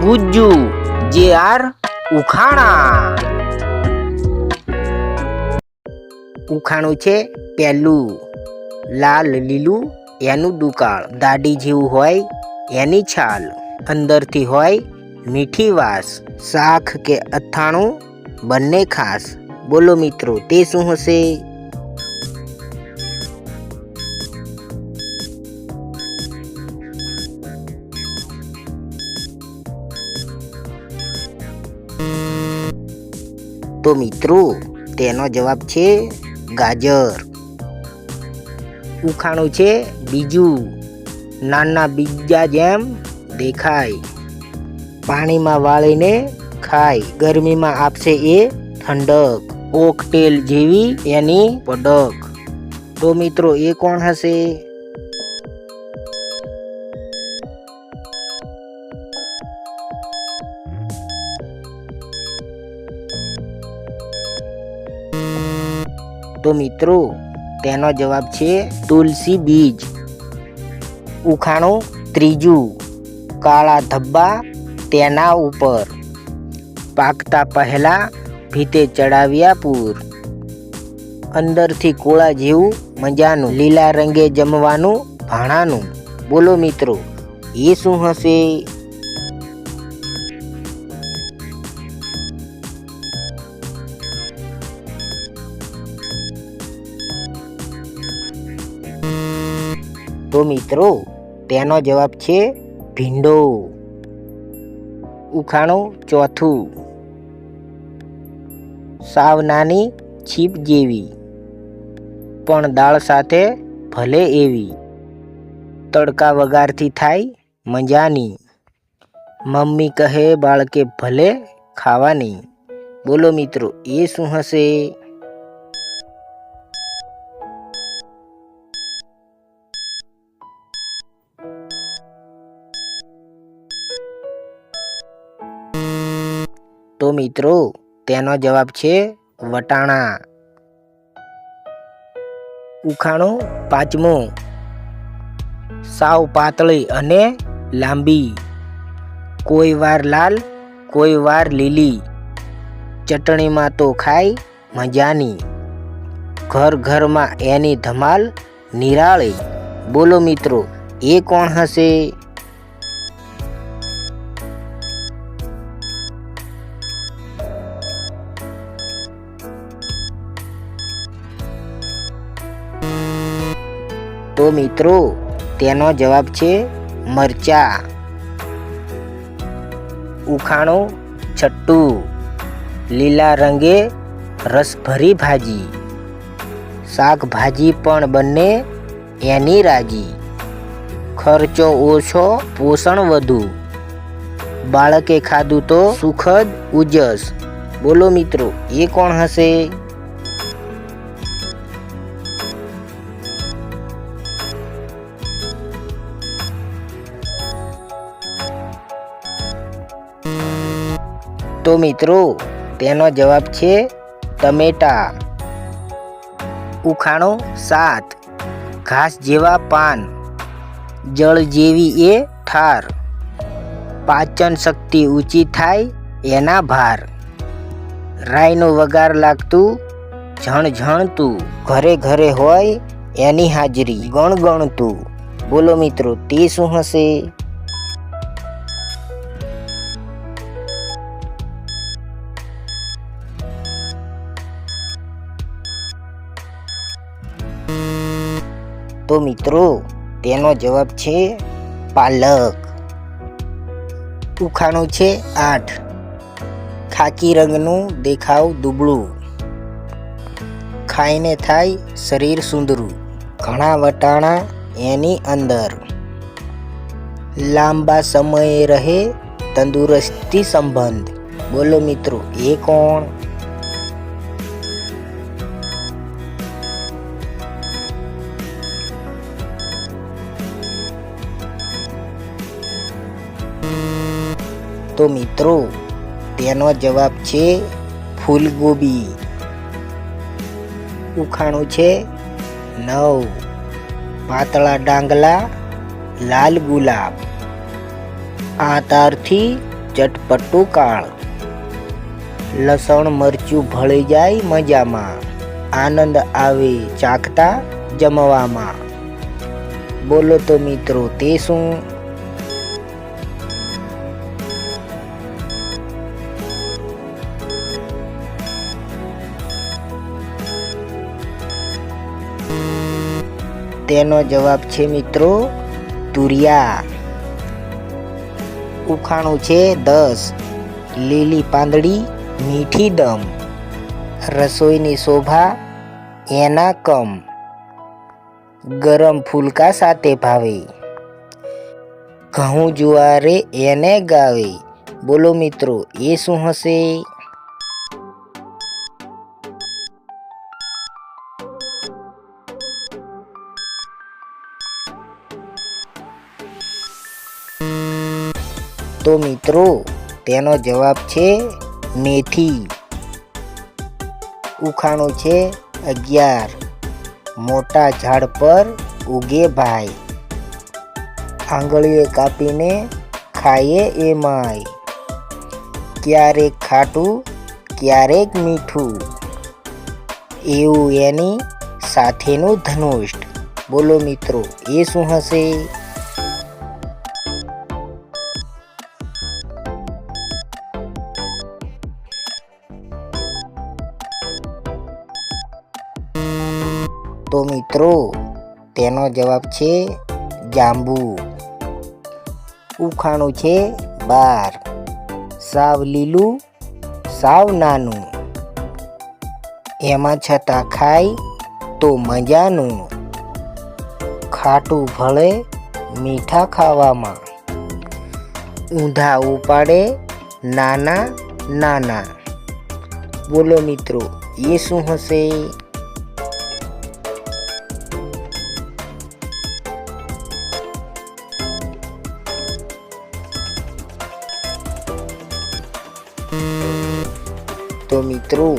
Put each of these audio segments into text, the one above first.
ગુજ્જુ જે આર ઉખાણા. ઉખાણું છે પહેલું. લાલ લીલું એનું દુકાળ, દાઢી જેવું હોય એની છાલ, અંદરથી હોય મીઠી વાસ, શાક કે અથાણું બંને ખાસ. બોલો મિત્રો, તે શું હશે? તો મિત્રો, તેનો જવાબ છે ગાજર. ઉખાણું છે બીજું. નાના બીજા જેમ દેખાય, પાણીમાં વાળીને ખાય, ગરમીમાં આપશે એ ઠંડક, ઓકટેલ જેવી એની પડક. તો મિત્રો, એ કોણ હશે? તો મિત્રો, તેનો જવાબ છે તુલસી બીજ. ઉખાણું ત્રીજું. કાળા ધબ્બા તેના ઉપર, પાકતા પહેલા ભીતે ચડાવ્યા પૂર, અંદરથી કોળા જેવું મજાનું, લીલા રંગે જમવાનું ભાણાનું. બોલો મિત્રો, એ શું હશે? તો મિત્રો, તેનો જવાબ છે ભીંડો. ઉખાણું ચોથું. સાવ નાની છીપ જેવી, પણ દાળ સાથે ભલે એવી, તડકા વગારથી થાય મજાની, મમ્મી કહે બાળકે ભલે ખાવાની. બોલો મિત્રો, એ શું હશે? તો મિત્રો, તેનો જવાબ છે વટાણા. ઉખાણું પાંચમું. સાવ પાતળી અને લાંબી, કોઈ વાર લાલ કોઈ વાર લીલી, ચટણીમાં તો ખાય મજાની, ઘર ઘરમાં એની ધમાલ નિરાળી. બોલો મિત્રો, એ કોણ હશે? તો મિત્રો, તેનો જવાબ છે મરચા. ઉખાણું છઠ્ઠું. લીલા રંગે રસભરી ભાજી, શાકભાજી પણ બંને એની રાજી, ખર્ચો ઓછો પોષણ વધુ, બાળકે ખાધું તો સુખદ ઉજસ. બોલો મિત્રો, એ કોણ હશે? તો મિત્રો, તેનો જવાબ છે ટમેટા. ઉખાણું 7. ઘાસ જેવા પાન, જળ જેવી એ ઠાર, પાચન શક્તિ ઊંચી થાય એના ભાર, રાઈનો વગાર લાગતું ઝણઝણતું, ઘરે ઘરે હોય એની હાજરી ગણગણતું. બોલો મિત્રો, તે શું હશે? તો મિત્રો, તેનો જવાબ છે પાલક. ઉખાણું છે 8. ખાકી રંગનું દેખાવ દુબળું, ખાઈને થાય શરીર સુંદરું, ઘણા વટાણા એની અંદર, લાંબા સમયે રહે તંદુરસ્તી સંબંધ. બોલો મિત્રો, એ કોણ? તો મિત્રો, તેનો જવાબ છે ફૂલગોબી. ઉખાણું છે 9. પાતળા ડાંગલા લાલ ગુલાબ, આ તારથી ચટપટું કાળ. લસણ મરચું ભળી જાય મજામાં, આનંદ આવે ચાખતા જમવામાં. બોલો તો મિત્રો તે શું? તેનો જવાબ છે મિત્રો તુરિયા. ઉખાણું છે 10. લીલી પાંદડી મીઠી દમ, રસોઈની શોભા એના કમ, ગરમ ફૂલકા સાથે ભાવે, ઘઉં જુવારે એને ગાવે. બોલો મિત્રો એ શું હશે? તો મિત્રો તેનો જવાબ છે મેથી. ઉખાણું છે 11. મોટા ઝાડ પર ઉગે ભાઈ, આંગળીએ કાપીને ખાઈએ એ માય, ક્યારેક ખાટું ક્યારેક મીઠું, એવું એની સાથેનું ધનુષ. બોલો મિત્રો એ શું હશે? તો મિત્રો તેનો જવાબ છે જાંબુ. ઉખાણું છે 12. સાવ લીલું સાવ નાનું, એમાં છતાં ખાય તો મજાનું, ખાટું ભળે મીઠા ખાવામાં, ઊંધા ઉપાડે નાના નાના. બોલો મિત્રો એ શું હશે? તો મિત્રો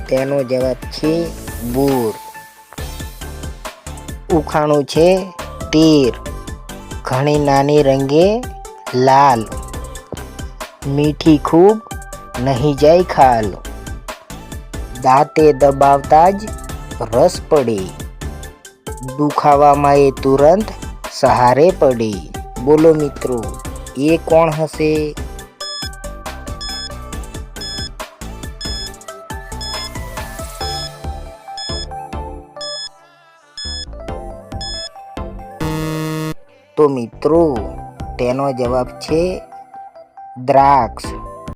તેનો જવાબ છે બોર. ઉખાણું છે 13. ઘણી નાની રંગે લાલ, મીઠી ખૂબ નહીં જાય ખાલ, દાંતે દબાવતા જ રસ પડે, દુખાવામાં એ તુરંત સહારે પડે. બોલો મિત્રો એ કોણ હશે? તો મિત્રો તેનો જવાબ છે દ્રાક્ષ.